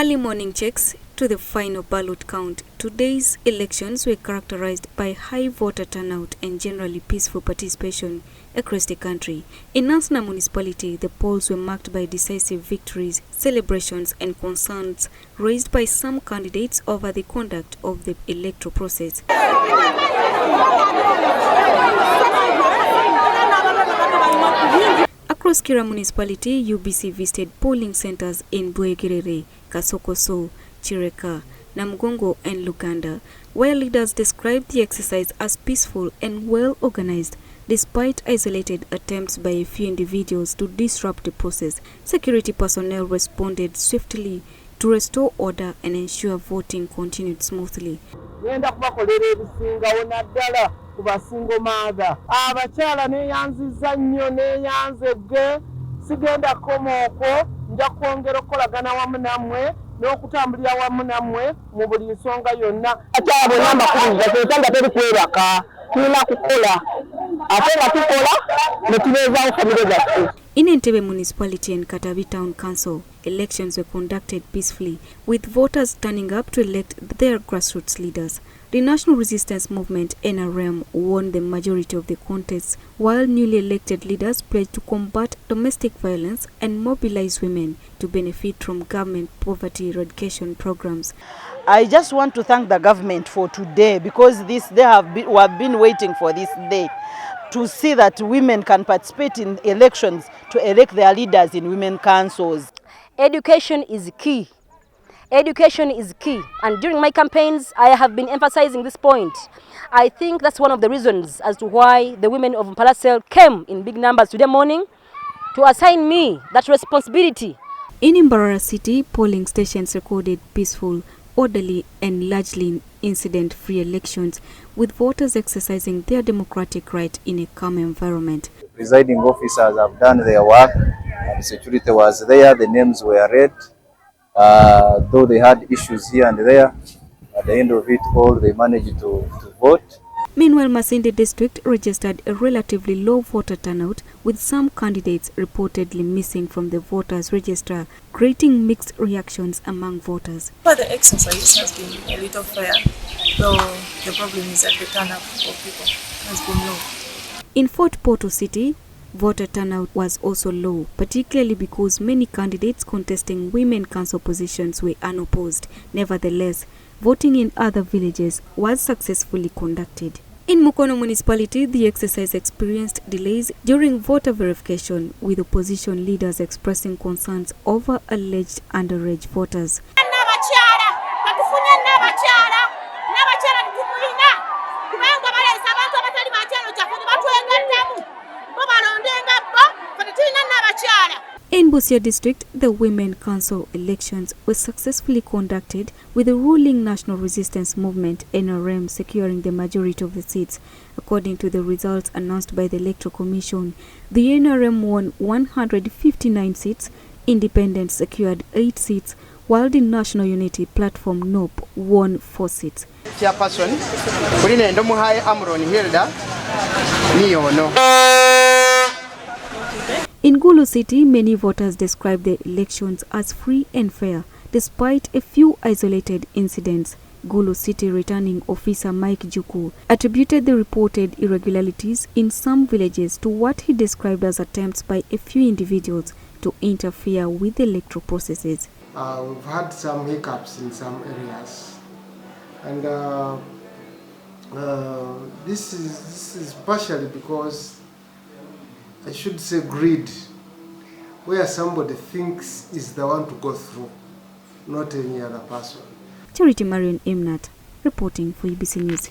early morning checks to the final ballot count. Today's elections were characterized by high voter turnout and generally peaceful participation across the country. In Nansana municipality, the polls were marked by decisive victories, celebrations and concerns raised by some candidates over the conduct of the electoral process. Across Kira municipality, UBC visited polling centers in Bwegirere, Kasokoso, Chireka, Namugongo and Uganda, where leaders described the exercise as peaceful and well organized. Despite isolated attempts by a few individuals to disrupt the process, security personnel responded swiftly to restore order and ensure voting continued smoothly. Kubasingo maga abakyala neyanziza nnyo neyanzegge sigenda komoko nja kwongera okolagana wamu nammwe n'okutambulira wamu nammwe mu buli nsonga yonna. Akyala bonna mbakubiza tetanga teri kwebaka tulina kukola ate nga tukola ne tubeezaawo famire zaffe. In Entebbe Municipality and Katabi Town Council, elections were conducted peacefully, with voters turning up to elect their grassroots leaders. The National Resistance Movement (NRM) won the majority of the contests, while newly elected leaders pledged to combat domestic violence and mobilize women to benefit from government poverty eradication programs. I just want to thank the government for today, because we have been waiting for this day to see that women can participate in elections to elect their leaders in women councils. Education is key. Education is key, and during my campaigns I have been emphasizing this point. I think that's one of the reasons as to why the women of Mpalasel came in big numbers today morning to assign me that responsibility. In Mbarara City, polling stations recorded peaceful, orderly and largely incident-free elections, with voters exercising their democratic right in a calm environment. The presiding officers have done their work, and security was there, the names were read. Though they had issues here and there, at the end of it all they managed to vote. Meanwhile, Masindi district registered a relatively low voter turnout, with some candidates reportedly missing from the voters register, creating mixed reactions among voters. But the exercise has been a little fair, though the problem is that the turnout of people has been low. In Fort Portal City, voter turnout was also low, particularly because many candidates contesting women council positions were unopposed. Nevertheless, voting in other villages was successfully conducted. In Mukono municipality, the exercise experienced delays during voter verification, with opposition leaders expressing concerns over alleged underage voters. In Busia district, the Women Council elections were successfully conducted, with the ruling National Resistance Movement (NRM) securing the majority of the seats. According to the results announced by the Electoral Commission, the NRM won 159 seats, Independents secured 8 seats, while the National Unity Platform (NOP) won 4 seats. Chairperson, Kulina Ndomuhaye Amron Hilda Niono. In Gulu City, many voters described the elections as free and fair, despite a few isolated incidents. Gulu City returning officer Mike Juku attributed the reported irregularities in some villages to what he described as attempts by a few individuals to interfere with the electoral processes. We've had some hiccups in some areas, and this is partially because, I should say, greed, where somebody thinks is the one to go through, not any other person. Charity Marion Imnat, reporting for UBC News.